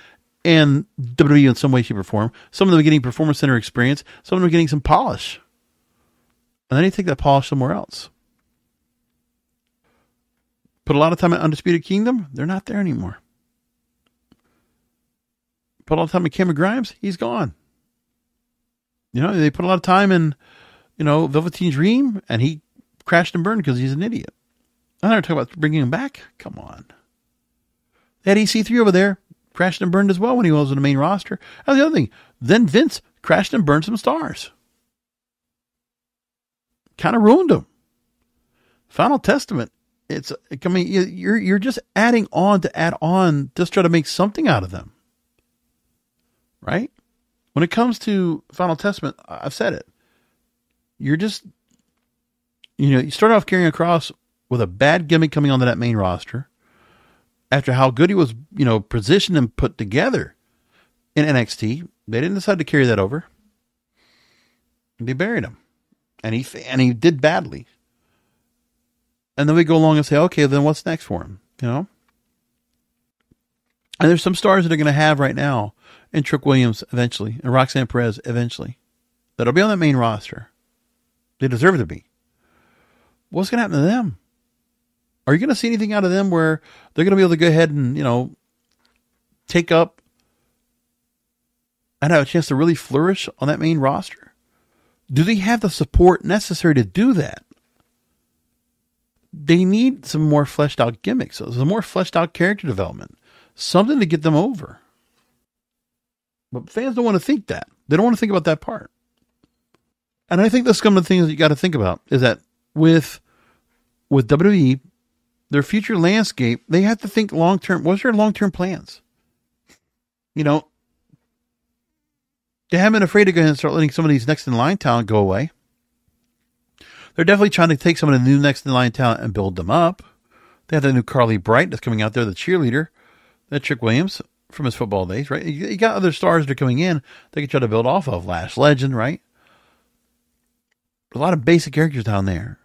in WWE in some way, shape, or form. Some of them are getting performance center experience. Some of them are getting some polish. And then you take that polish somewhere else. Put a lot of time in Undisputed Kingdom. They're not there anymore. Put a lot of time in Cameron Grimes. He's gone. They put a lot of time in, Velveteen Dream, and he crashed and burned because he's an idiot. I never talk about bringing him back. Come on. They had EC3 over there. crashed and burned as well when he was on the main roster. And the other thing, then Vince crashed and burned some stars. Kind of ruined them. Final Testament. You're just adding on to add on, just try to make something out of them. Right? When it comes to Final Testament, I've said it. You're just, you start off carrying a cross with a bad gimmick coming onto that main roster. After how good he was, positioned and put together in NXT, they didn't decide to carry that over. They buried him. And he did badly. And then we go along and say, okay, then what's next for him? And there's some stars that they're going to have right now, and Trick Williams eventually, and Roxanne Perez eventually, that'll be on that main roster. They deserve to be. What's going to happen to them? Are you going to see anything out of them where they're going to be able to go ahead and, take up and have a chance to really flourish on that main roster? Do they have the support necessary to do that? They need some more fleshed out gimmicks, some more fleshed out character development, something to get them over. But fans don't want to think that. They don't want to think about that part. And I think that's some of the things that you got to think about is that with WWE, their future landscape, they have to think long-term. What's their long-term plans? They haven't been afraid to go ahead and start letting some of these next-in-line talent go away. They're definitely trying to take some of the new next-in-line talent and build them up. They have the new Carly Bright that's coming out there, the cheerleader. That Trick Williams from his football days, right? You got other stars that are coming in they can try to build off of. Lash Legend, right? A lot of basic characters down there.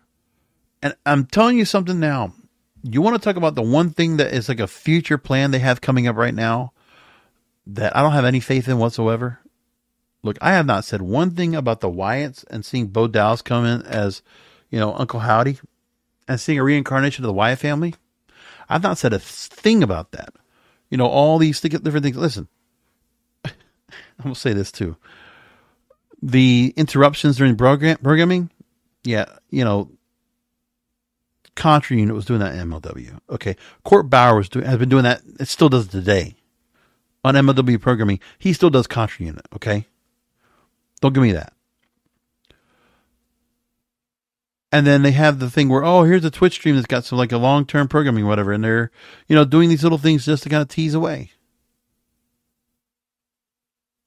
And I'm telling you something now. You want to talk about the one thing that is like a future plan they have coming up right now that I don't have any faith in whatsoever? Look, I have not said one thing about the Wyatts and seeing Bo Dallas come in as, Uncle Howdy and seeing a reincarnation of the Wyatt family. I've not said a thing about that. All these different things. Listen, I'm going to say this too. The interruptions during programming, yeah, Contra Unit was doing that in MLW. Okay, Court Bauer has been doing that. It still does it today on MLW programming. He still does Contra Unit. Okay, don't give me that. And then they have the thing where, here's a Twitch stream that's got some like a long-term programming or whatever. And they're, doing these little things just to kind of tease away.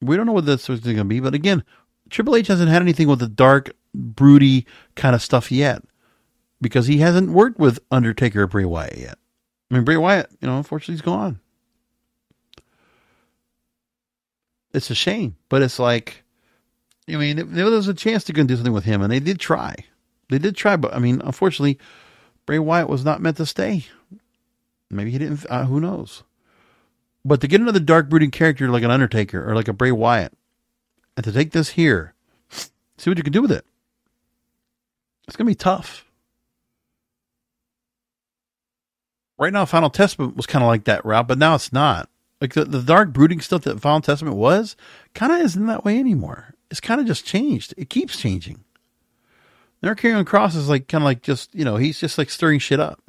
We don't know what this is going to be. But again, Triple H hasn't had anything with the dark, broody kind of stuff yet. Because he hasn't worked with Undertaker or Bray Wyatt yet. I mean, Bray Wyatt, unfortunately he's gone. It's a shame. But it's like, there was a chance to go and do something with him. And they did try. But unfortunately, Bray Wyatt was not meant to stay. Maybe he didn't, who knows? But to get another dark brooding character like an Undertaker or like a Bray Wyatt, and to take this here, see what you can do with it. It's going to be tough. Right now, Final Testament was kind of like that route, but now it's not. Like the dark brooding stuff that Final Testament was, kind of isn't that way anymore. It's kind of just changed. It keeps changing. Their Karrion Kross is like kind of like just, he's just like stirring shit up.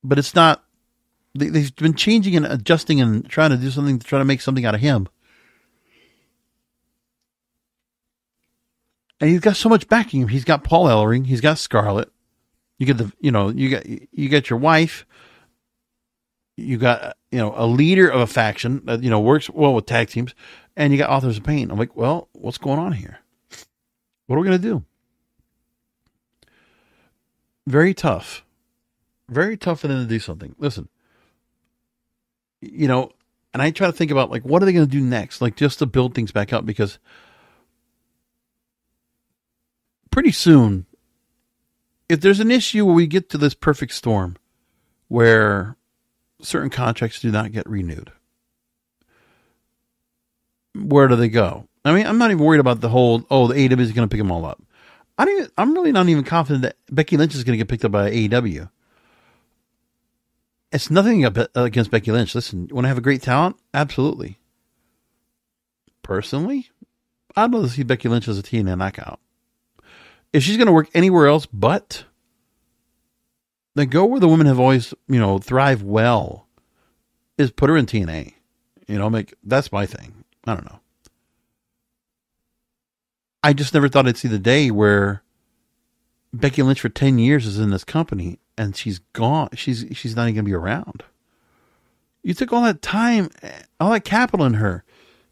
But it's not, they've been changing and adjusting and trying to do something to try to make something out of him. And he's got so much backing him. He's got Paul Ellering. He's got Scarlett. You get you got your wife. You got, a leader of a faction that, works well with tag teams. And you got Authors of Pain. I'm like, well, what's going on here? What are we going to do? Very tough. Very tough for them to do something. Listen, and I try to think about, like, what are they going to do next? Like, just to build things back up, because pretty soon, if there's an issue where we get to this perfect storm where certain contracts do not get renewed, where do they go? I mean, I'm not even worried about the whole, the AEW is going to pick them all up. I'm really not even confident that Becky Lynch is going to get picked up by AEW. It's nothing against Becky Lynch. Listen, you want to have a great talent? Absolutely. Personally, I'd love to see Becky Lynch as a TNA knockout. If she's going to work anywhere else but, then go where the women have always, thrived well, is put her in TNA. That's my thing. I don't know. I just never thought I'd see the day where Becky Lynch for 10 years is in this company and she's gone. She's not even going to be around. You took all that time, all that capital in her.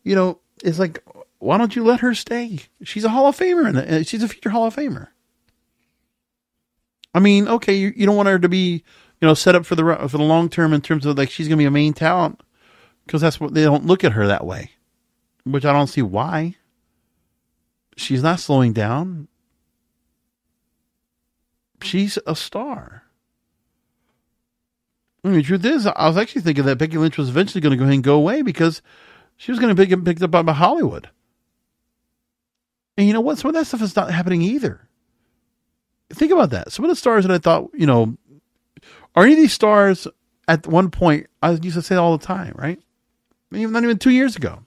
It's like, why don't you let her stay? She's a Hall of Famer, and she's a future Hall of Famer. I mean, okay, you don't want her to be, set up for the long term in terms of like she's going to be a main talent, because that's what they don't look at her that way, which I don't see why. She's not slowing down. She's a star. I mean, the truth is, I was actually thinking that Becky Lynch was eventually going to go ahead and go away because she was going to get picked up by Hollywood. And you know what? Some of that stuff is not happening either. Think about that. Some of the stars that I thought, are any of these stars at one point, I used to say all the time, right? Not even 2 years ago.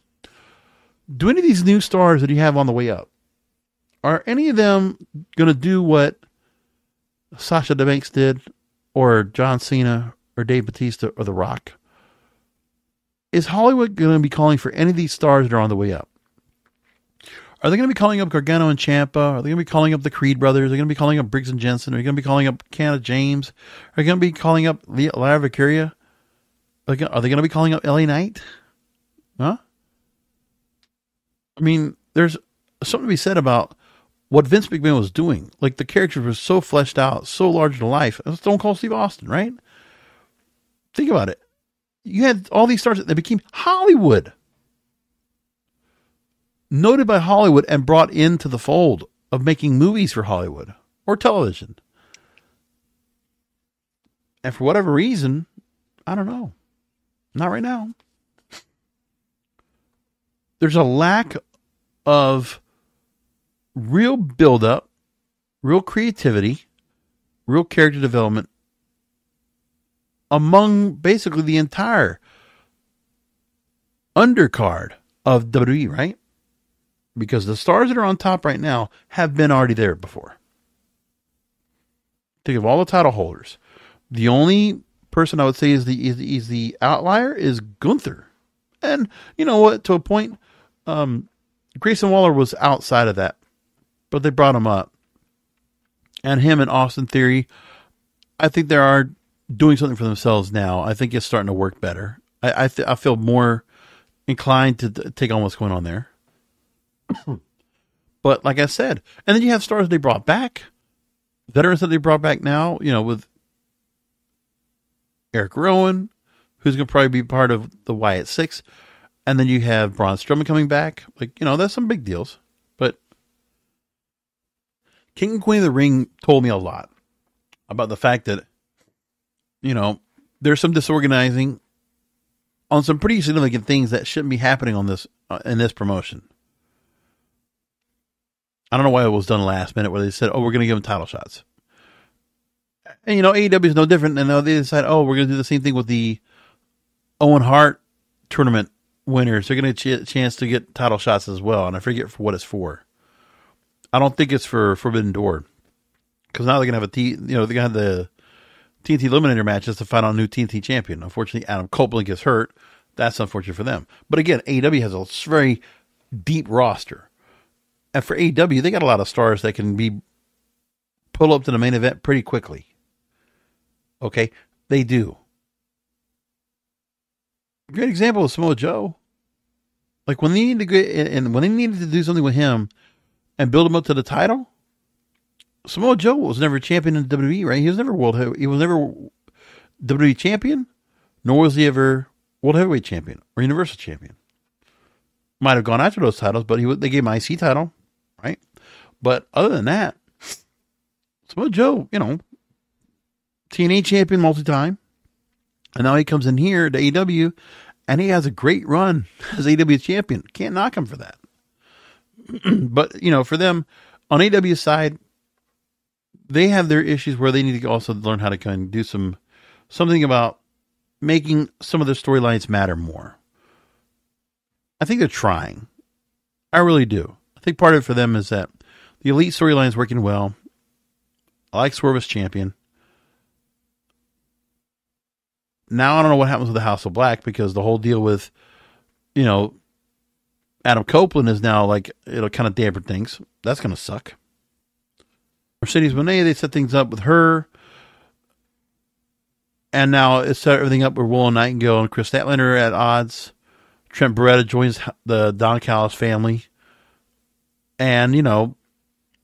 Do any of these new stars that you have on the way up, are any of them going to do what Sasha Banks did, or John Cena, or Dave Bautista, or The Rock? Is Hollywood going to be calling for any of these stars that are on the way up? Are they going to be calling up Gargano and Ciampa? Are they going to be calling up the Creed brothers? Are they going to be calling up Briggs and Jensen? Are they going to be calling up Canada James? Are they going to be calling up Lara Vicaria? Are they going to be calling up LA Knight? Huh? I mean, there's something to be said about what Vince McMahon was doing. Like, the characters were so fleshed out, so large to life. Stone Cold Steve Austin, right? Think about it. You had all these stars that became Hollywood. Noted by Hollywood and brought into the fold of making movies for Hollywood or television. And for whatever reason, I don't know. Not right now. There's a lack of real build-up, real creativity, real character development among basically the entire undercard of WWE, right? Because the stars that are on top right now have been already there before. Think of all the title holders. The only person I would say is the outlier is Gunther. And you know what? To a point, Grayson Waller was outside of that, but they brought him up. And him and Austin Theory, I think they are doing something for themselves now. I think it's starting to work better. I feel more inclined to take on what's going on there. But like I said, and then you have stars they brought back, veterans that they brought back now, with Eric Rowan, who's going to probably be part of the Wyatt Six. And then you have Braun Strowman coming back. Like, that's some big deals. But King and Queen of the Ring told me a lot about the fact that, there's some disorganizing on some pretty significant things that shouldn't be happening on this, in this promotion. I don't know why it was done last minute where they said, we're going to give them title shots. And, AEW is no different. And they decide, we're going to do the same thing with the Owen Hart tournament winners. They're going to get a chance to get title shots as well. And I forget for what it's for. I don't think it's for Forbidden Door. Because now they're going to have they're going to have the TNT Eliminator matches to find out a new TNT champion. Unfortunately, Adam Copeland gets hurt. That's unfortunate for them. But again, AEW has a very deep roster. And for AEW, they got a lot of stars that can be pulled up to the main event pretty quickly. Okay? They do. A great example is Samoa Joe. Like when they needed to get, and when they needed to do something with him and build him up to the title, Samoa Joe was never a champion in WWE, right? He was never WWE champion, nor was he ever World Heavyweight champion or Universal champion. Might have gone after those titles, but they gave him an IC title, right? But other than that, Samoa Joe, TNA champion multi-time. And now he comes in here to AEW, and he has a great run as AEW champion. Can't knock him for that. But, for them, on AEW's side, they have their issues where they need to also learn how to kind of do something about making some of their storylines matter more. I think they're trying. I really do. I think part of it for them is that the Elite storyline is working well. I like Swerve as champion. Now I don't know what happens with the House of Black because the whole deal with you know, Adam Copeland is now like, it'll kind of dampen things. That's going to suck. Mercedes Moné, they set things up with her. And now it's set everything up where Willow Nightingale and Chris Statlander are at odds. Trent Beretta joins the Don Callis family. And, you know,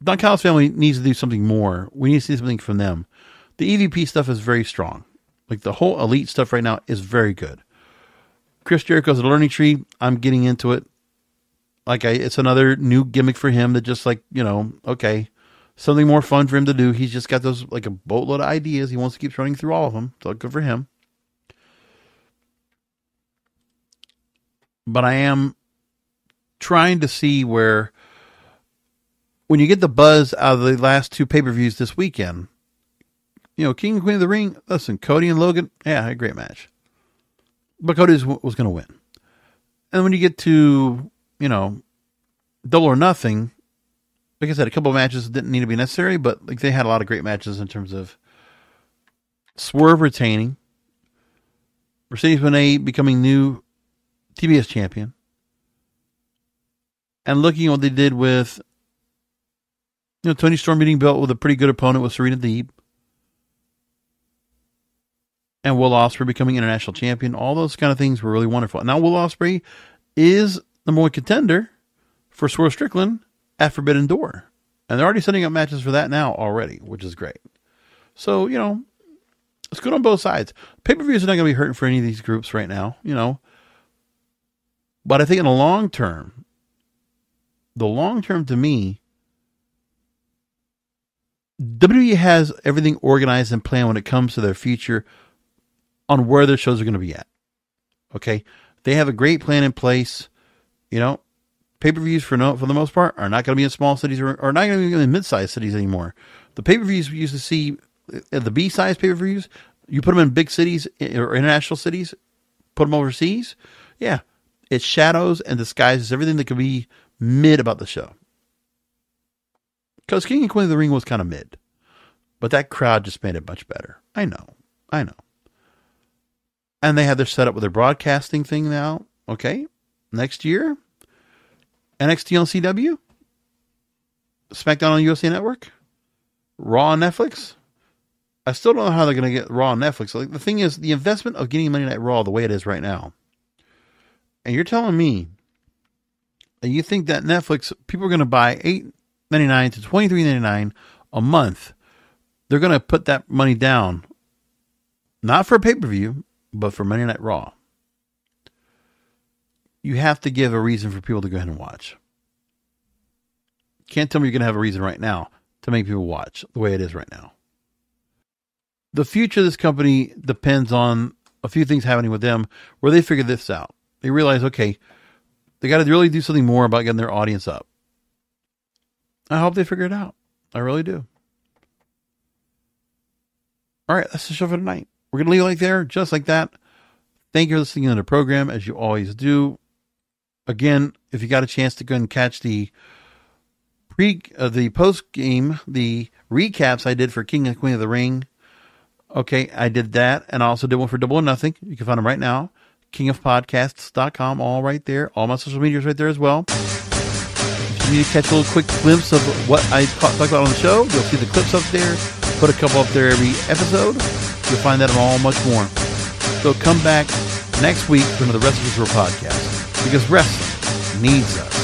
Don Callis family needs to do something more. We need to see something from them. The EVP stuff is very strong. Like the whole elite stuff right now is very good. Chris Jericho's a learning tree. I'm getting into it. Like it's another new gimmick for him that just like, you know, okay, something more fun for him to do. He's just got those like a boatload of ideas. He wants to keep running through all of them. So good for him. But I am trying to see where, when you get the buzz out of the last two pay-per-views this weekend, you know, King and Queen of the Ring, listen, Cody and Logan, yeah, had a great match. But Cody was going to win. And when you get to, you know, Double or Nothing, like I said, a couple of matches didn't need to be necessary, but like they had a lot of great matches in terms of Swerve retaining, Mercedes Moné becoming new TBS champion, and looking at what they did with, you know, Toni Storm beating belt with a pretty good opponent with Serena Deeb, and Will Ospreay becoming international champion. All those kind of things were really wonderful. Now Will Ospreay is number one contender for Swerve Strickland at Forbidden Door. And they're already setting up matches for that now already, which is great. So, you know, it's good on both sides. Pay-per-views are not going to be hurting for any of these groups right now, you know. But I think in the long term to me, WWE has everything organized and planned when it comes to their future on where their shows are going to be at. Okay? They have a great plan in place. You know, pay-per-views for the most part are not going to be in small cities or not going to be in mid-sized cities anymore. The pay-per-views we used to see, the B-size pay-per-views, you put them in big cities or international cities, put them overseas. Yeah, it shadows and disguises everything that could be mid about the show. Because King and Queen of the Ring was kind of mid. But that crowd just made it much better. I know. And they have their setup with their broadcasting thing now. Okay. Next year, NXT on CW, SmackDown on USA Network, Raw on Netflix. I still don't know how they're going to get Raw on Netflix. Like, the thing is, the investment of getting Monday Night Raw the way it is right now, and you're telling me that you think that Netflix, people are going to buy $8.99 to $23.99 a month, they're going to put that money down, not for a pay-per-view, but for Monday Night Raw. You have to give a reason for people to go ahead and watch. Can't tell me you're going to have a reason right now to make people watch the way it is right now. The future of this company depends on a few things happening with them where they figure this out. They realize, okay, they got to really do something more about getting their audience up. I hope they figure it out. I really do. All right, that's the show for tonight. We're going to leave it like there, just like that. Thank you for listening to the program, as you always do. Again, if you got a chance to go and catch the post game, the recaps I did for King and Queen of the Ring. Okay, I did that, and I also did one for Double or Nothing. You can find them right now. kingofpodcasts.com, all right there. All my social media is right there as well. If you need to catch a little quick glimpse of what I talked about on the show, you'll see the clips up there. Put a couple up there every episode. You'll find that and all much more. So come back next week for another Wrestlers World podcast, because wrestling needs us.